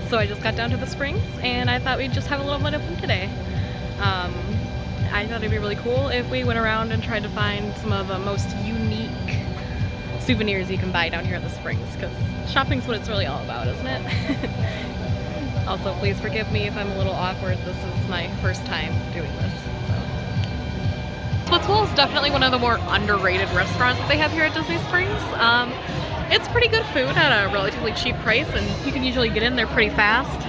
So I just got down to the Springs and I thought we'd just have a little bit of fun today. I thought it'd be really cool if we went around and tried to find some of the most unique souvenirs you can buy down here at the Springs, because shopping's what it's really all about, isn't it? Also, please forgive me if I'm a little awkward. This is my first time doing this. Splitsville is definitely one of the more underrated restaurants that they have here at Disney Springs. It's pretty good food at a relatively cheap price, and you can usually get in there pretty fast.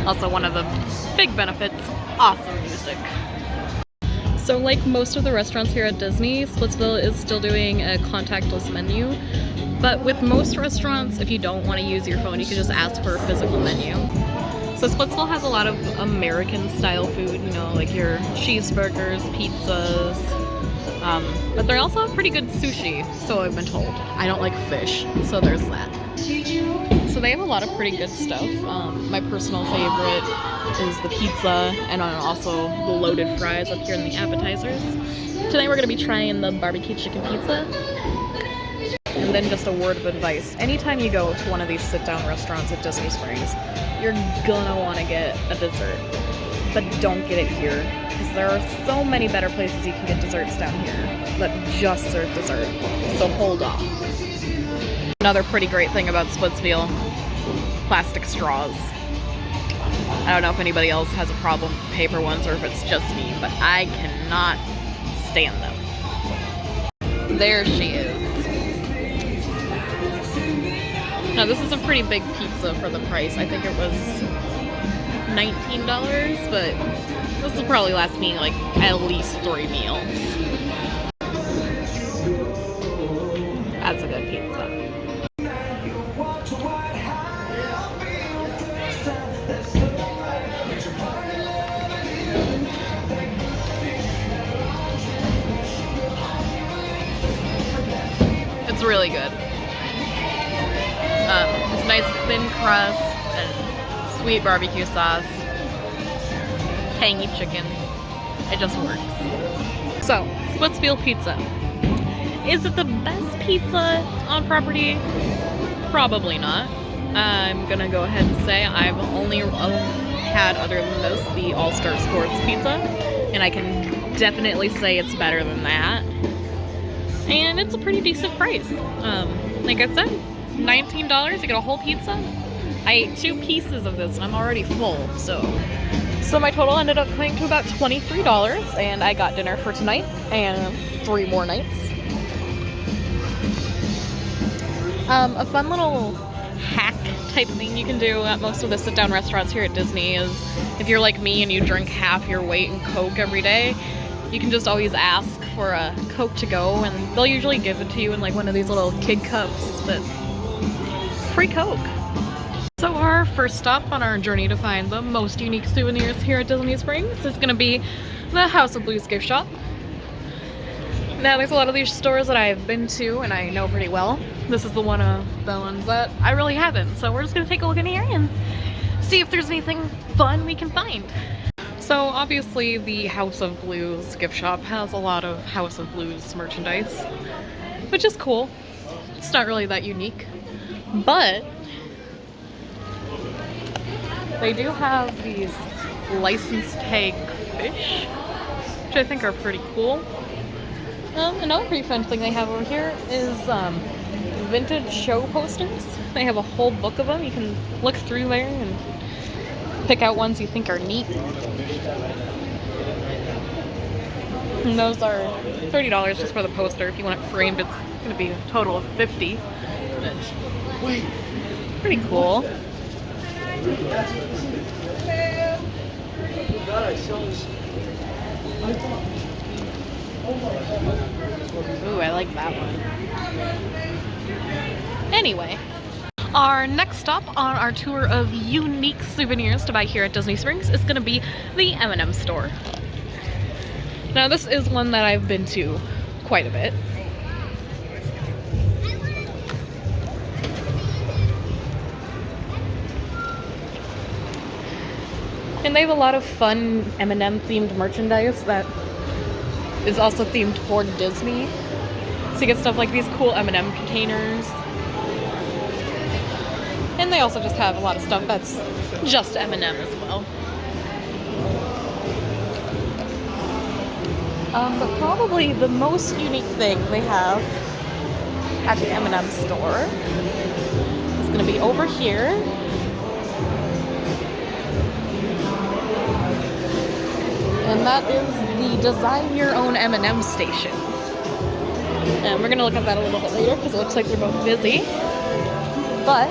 Also, one of the big benefits, awesome music. So like most of the restaurants here at Disney, Splitsville is still doing a contactless menu. But with most restaurants, if you don't want to use your phone, you can just ask for a physical menu. So Splitsville has a lot of American style food, you know, like your cheeseburgers, pizzas, but they also have pretty good sushi, so I've been told. I don't like fish, so there's that. So they have a lot of pretty good stuff. My personal favorite is the pizza, and also the loaded fries up here in the appetizers. Today we're going to be trying the barbecue chicken pizza. And then just a word of advice. Anytime you go to one of these sit-down restaurants at Disney Springs, you're gonna want to get a dessert. But don't get it here, because there are so many better places you can get desserts down here that just serve dessert. So hold off. Another pretty great thing about Splitsville, plastic straws. I don't know if anybody else has a problem with paper ones or if it's just me, but I cannot stand them. There she is. Now this is a pretty big pizza for the price. I think it was $19, but this will probably last me like at least 3 meals. That's a good pizza. It's really good. It's nice thin crust and sweet barbecue sauce, tangy chicken. It just works. So, Splitsville pizza. Is it the best pizza on property? Probably not. I'm gonna go ahead and say I've only had, other than this, the All-Star Sports pizza, and I can definitely say it's better than that. And it's a pretty decent price. Like I said, $19, you get a whole pizza. I ate 2 pieces of this and I'm already full, so my total ended up coming to about $23, and I got dinner for tonight and 3 more nights. A fun little hack type thing you can do at most of the sit-down restaurants here at Disney is, if you're like me and you drink half your weight in Coke every day, you can just always ask for a Coke to go, and they'll usually give it to you in like one of these little kid cups, but free Coke. So our first stop on our journey to find the most unique souvenirs here at Disney Springs is going to be the House of Blues gift shop. Now there's a lot of these stores that I've been to and I know pretty well. This is the one of the ones that I really haven't, so we're just going to take a look in here and see if there's anything fun we can find. So obviously the House of Blues gift shop has a lot of House of Blues merchandise, which is cool. It's not really that unique, but they do have these license tag fish, which I think are pretty cool. Another pretty fun thing they have over here is vintage show posters. They have a whole book of them. You can look through there and pick out ones you think are neat. And those are $30 just for the poster. If you want it framed, it's going to be a total of $50. But pretty cool. Ooh, I like that one. Anyway, our next stop on our tour of unique souvenirs to buy here at Disney Springs is going to be the M&M store. Now this is one that I've been to quite a bit. And they have a lot of fun M&M themed merchandise that is also themed toward Disney. So you get stuff like these cool M&M containers. And And they also just have a lot of stuff that's just M&M as well. But probably the most unique thing they have at the M&M store is going to be over here. And that is the Design Your Own M&M stations. And we're going to look at that a little bit later because it looks like they're both busy. But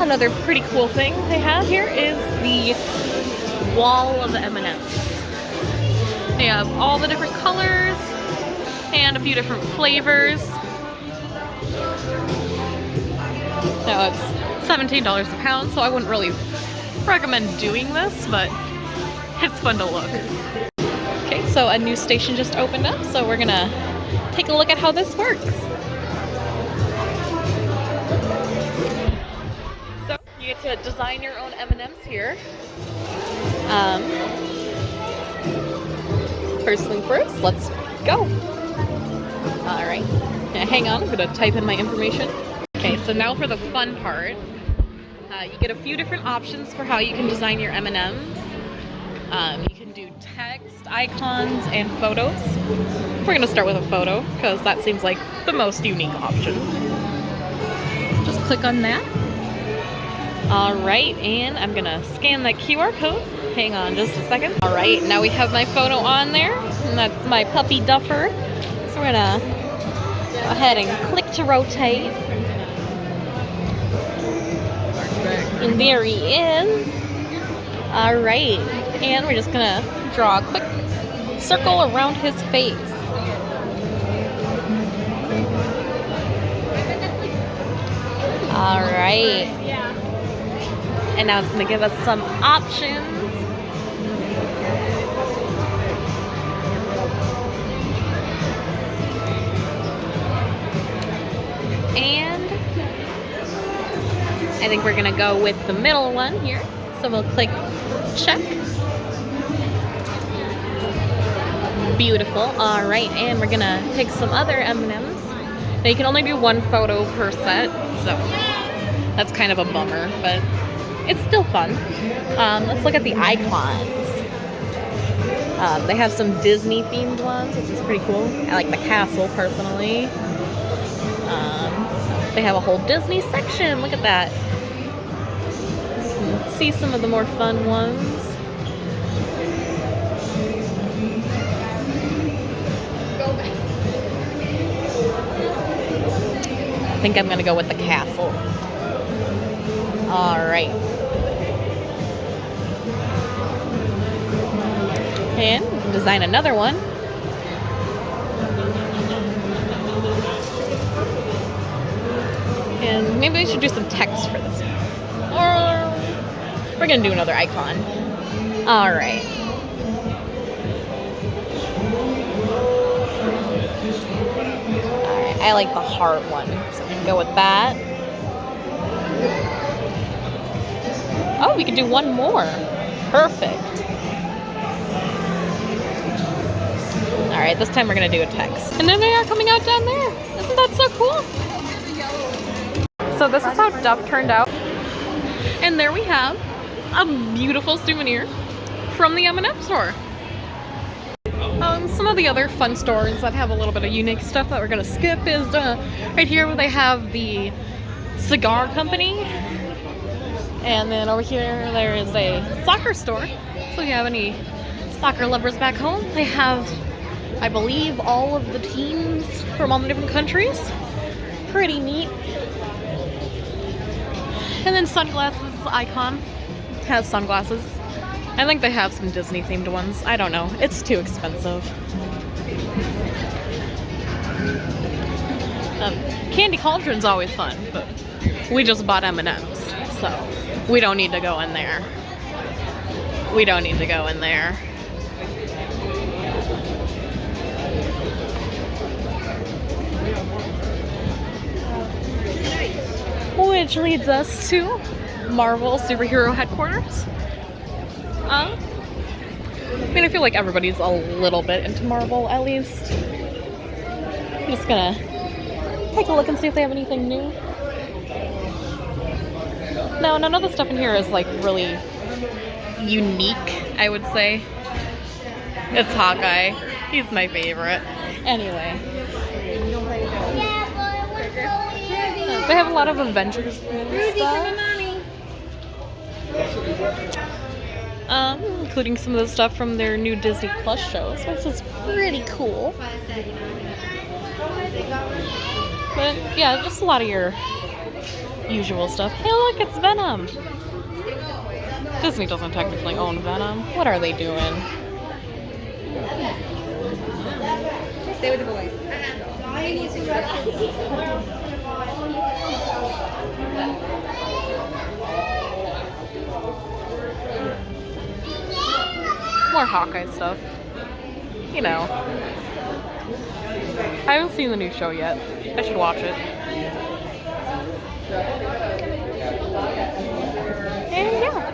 another pretty cool thing they have here is the wall of M&Ms. They have all the different colors and a few different flavors. Now it's $17 a pound, so I wouldn't really recommend doing this, but it's fun to look. Okay, so a new station just opened up, so we're gonna take a look at how this works. So you get to design your own M&Ms here. First thing first, let's go. All right, now hang on, I'm gonna type in my information. Okay, so now for the fun part. You get a few different options for how you can design your M&Ms. You can do text, icons, and photos. We're gonna start with a photo because that seems like the most unique option. Just click on that. All right, and I'm gonna scan that QR code. Hang on just a second. All right, now we have my photo on there, and that's my puppy Duffer. So we're gonna go ahead and click to rotate. And there he is. All right, and we're just gonna draw a quick circle around his face. All right. And now it's gonna give us some options. And I think we're gonna go with the middle one here. So we'll click check. Beautiful. All right, and we're gonna pick some other M&Ms. Now you can only do one photo per set, so that's kind of a bummer, but it's still fun. Let's look at the icons. They have some Disney themed ones, which is pretty cool. I like the castle personally. They have a whole Disney section. Look at that. See some of the more fun ones. I think I'm gonna go with the castle. All right. And design another one. And maybe we should do some text for this one. Or we're gonna do another icon. All right. All right, I like the heart one, so we can go with that. Oh, we can do one more. Perfect. All right, this time we're gonna do a text. And then they are coming out down there. Isn't that so cool? So this is how Duff turned out. And there we have a beautiful souvenir from the M&M store. Some of the other fun stores that have a little bit of unique stuff that we're gonna skip is right here where they have the cigar company. And then over here there is a soccer store. So if you have any soccer lovers back home, they have, I believe, all of the teams from all the different countries. Pretty neat. And then sunglasses icon has sunglasses. I think they have some Disney themed ones. I don't know. It's too expensive. Candy Cauldron's always fun, but we just bought M&Ms, so we don't need to go in there. We don't need to go in there. Which leads us to Marvel Superhero Headquarters. I mean, I feel like everybody's a little bit into Marvel, at least. I'm just gonna take a look and see if they have anything new. No, none of the stuff in here is like really unique, I would say. It's Hawkeye. He's my favorite. Anyway. They have a lot of Avengers stuff. Including some of the stuff from their new Disney Plus shows, which is pretty cool. But yeah, just a lot of your usual stuff. Hey look, it's Venom! Disney doesn't technically own Venom. What are they doing? Stay with the boys. More Hawkeye stuff. You know. I haven't seen the new show yet. I should watch it. And yeah.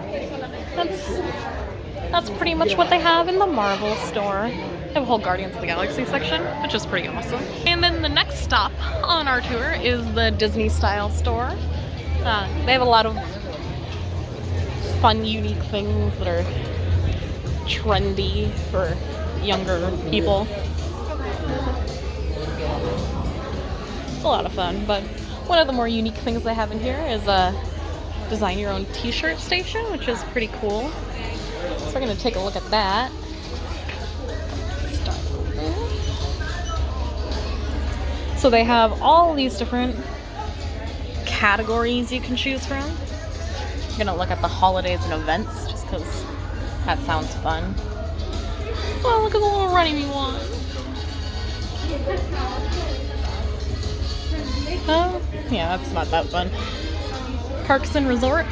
That's pretty much what they have in the Marvel store. They have a whole Guardians of the Galaxy section, which is pretty awesome. And then the next stop on our tour is the Disney style store. They have a lot of fun, unique things that are trendy for younger people. It's a lot of fun, but one of the more unique things they have in here is a design your own t-shirt station, which is pretty cool. So we're gonna take a look at that. So they have all these different categories you can choose from. I'm gonna look at the holidays and events just because that sounds fun. Oh, look at the little running one. Oh, yeah, that's not that fun. Parks and resorts.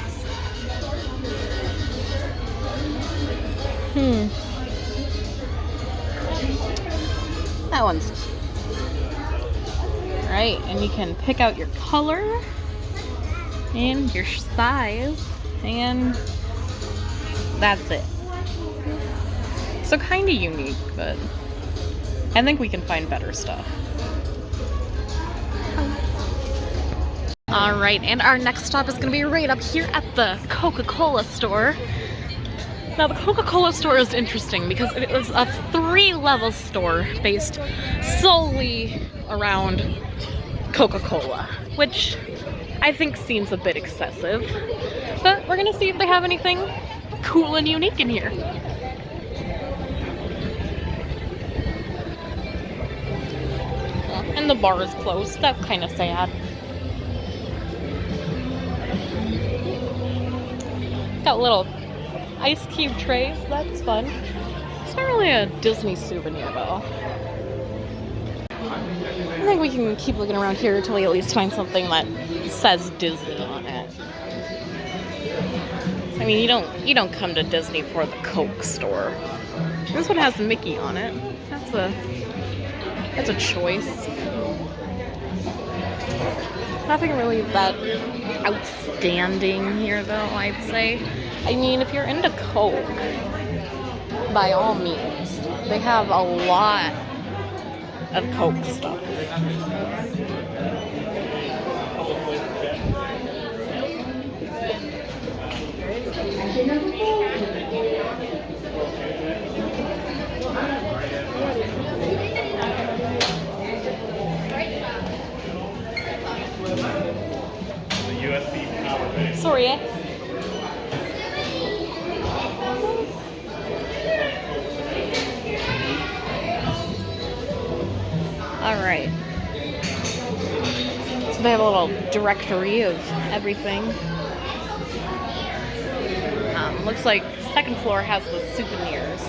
That one's cute. Right, and you can pick out your color and your size, and that's it. So kind of unique, but I think we can find better stuff. Alright, and our next stop is going to be right up here at the Coca-Cola store. Now, the Coca-Cola store is interesting because it is a 3-level store based solely around Coca-Cola, which I think seems a bit excessive. But we're going to see if they have anything cool and unique in here. And the bar is closed. That's kind of sad. Got little ice cube trays. That's fun. It's not really a Disney souvenir though. I think we can keep looking around here until we at least find something that says Disney on it. I mean, you don't come to Disney for the Coke store. This one has Mickey on it. That's a choice. Nothing really that outstanding here though, I'd say. I mean, if you're into Coke, by all means, they have a lot of Coke stuff. Sorry, eh? Alright. So they have a little directory of everything. Looks like second floor has the souvenirs.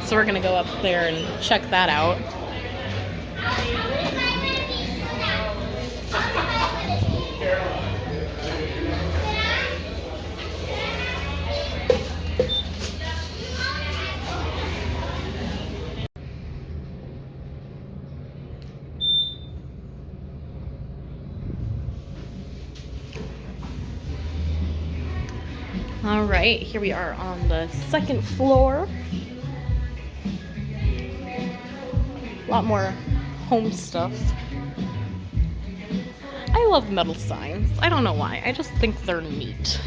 So we're gonna go up there and check that out. All right, here we are on the second floor. A lot more home stuff. I love metal signs. I don't know why. I just think they're neat.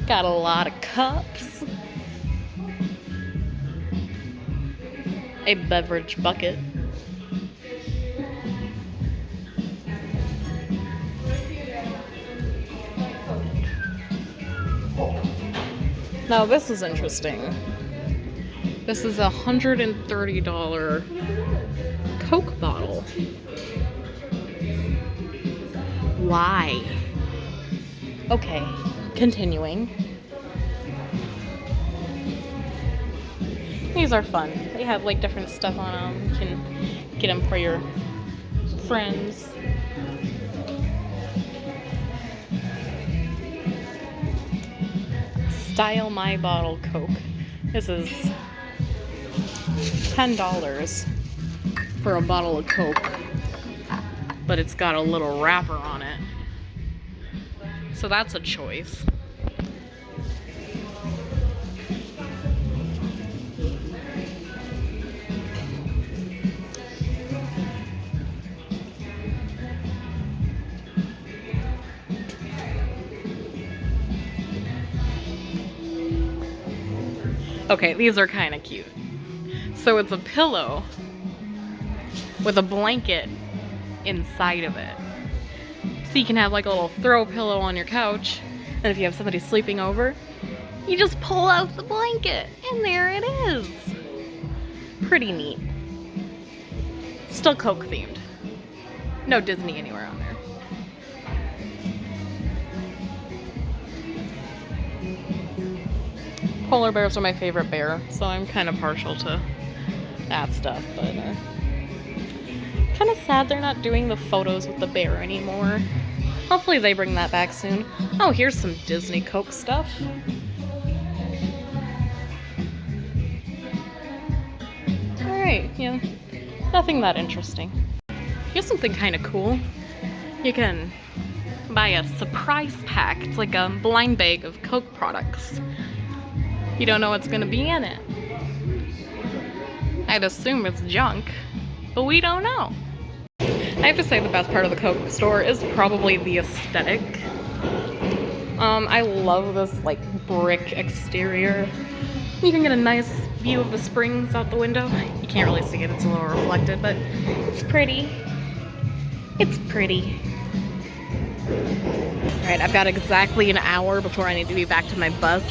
Got a lot of cups. A beverage bucket. Now this is interesting. This is a $130 Coke bottle. Why? Okay, continuing. These are fun. They have like different stuff on them. You can get them for your friends. Style My Bottle Coke. This is $10 for a bottle of Coke, but it's got a little wrapper on it. So that's a choice. Okay, these are kind of cute. So it's a pillow with a blanket inside of it. So you can have like a little throw pillow on your couch, and if you have somebody sleeping over, you just pull out the blanket, and there it is. Pretty neat. Still Coke themed. No Disney anywhere on there. Polar bears are my favorite bear, so I'm kind of partial to that stuff, but kind of sad they're not doing the photos with the bear anymore. Hopefully they bring that back soon. Oh, here's some Disney Coke stuff. Alright, yeah, nothing that interesting. Here's something kind of cool. You can buy a surprise pack. It's like a blind bag of Coke products. You don't know what's gonna be in it. I'd assume it's junk, but we don't know. I have to say the best part of the Coke store is probably the aesthetic. I love this like brick exterior. You can get a nice view of the springs out the window. You can't really see it, it's a little reflected, but it's pretty. It's pretty. Alright, I've got exactly an hour before I need to be back to my bus.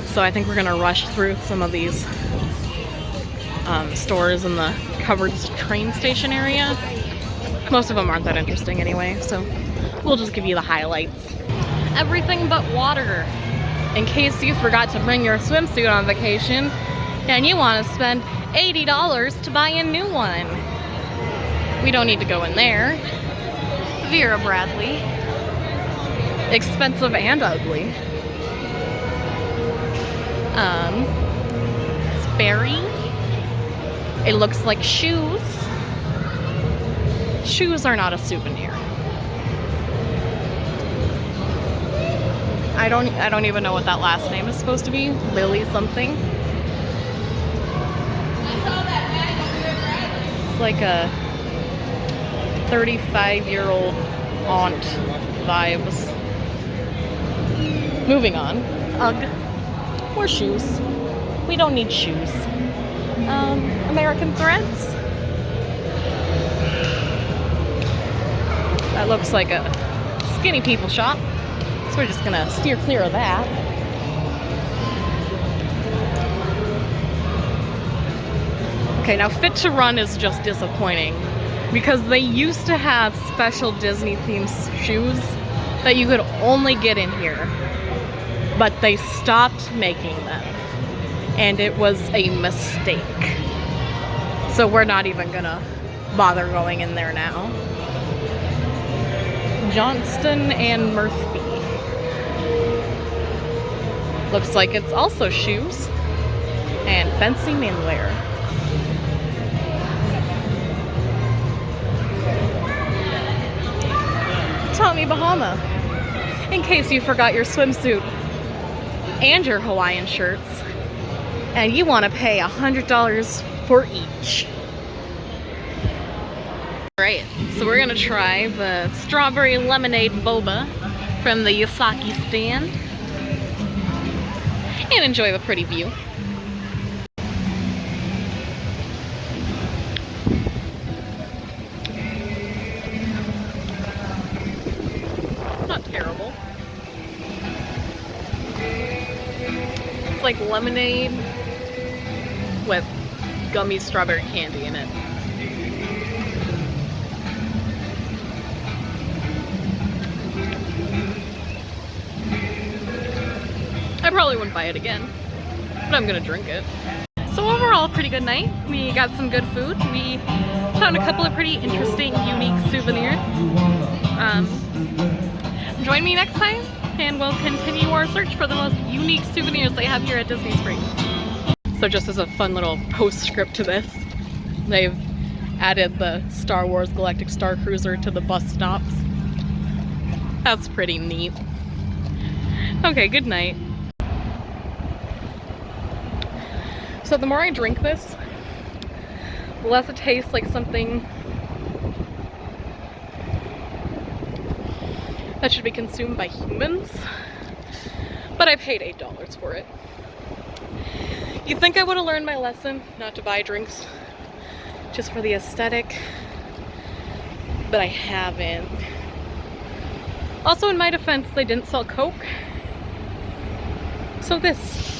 So I think we're gonna rush through some of these stores in the covered train station area. Most of them aren't that interesting anyway, so we'll just give you the highlights. Everything but water. In case you forgot to bring your swimsuit on vacation and you want to spend $80 to buy a new one. We don't need to go in there. Vera Bradley. Expensive and ugly. Sperry. It looks like shoes. Shoes are not a souvenir. I don't even know what that last name is supposed to be. Lily something. It's like a 35-year-old aunt vibes. Moving on. Ugh. More shoes. We don't need shoes. American Threads. That looks like a skinny people shop. So we're just gonna steer clear of that. Okay, now Fit to Run is just disappointing because they used to have special Disney themed shoes that you could only get in here, but they stopped making them, and it was a mistake. So we're not even gonna bother going in there now. Johnston and Murphy. Looks like it's also shoes and fancy menwear. Tommy Bahama. In case you forgot your swimsuit and your Hawaiian shirts and you want to pay $100 for each. Alright, so we're gonna try the strawberry lemonade boba from the Yasaki stand and enjoy the pretty view. It's not terrible. It's like lemonade with gummy strawberry candy in it. I probably wouldn't buy it again, but I'm gonna drink it. So overall, pretty good night. We got some good food. We found a couple of pretty interesting, unique souvenirs. Join me next time, and we'll continue our search for the most unique souvenirs they have here at Disney Springs. So just as a fun little postscript to this, they've added the Star Wars Galactic Star Cruiser to the bus stops. That's pretty neat. Okay, good night. So the more I drink this, the less it tastes like something that should be consumed by humans. But I paid $8 for it. You'd think I would have learned my lesson not to buy drinks just for the aesthetic, but I haven't. Also, in my defense, they didn't sell Coke. So this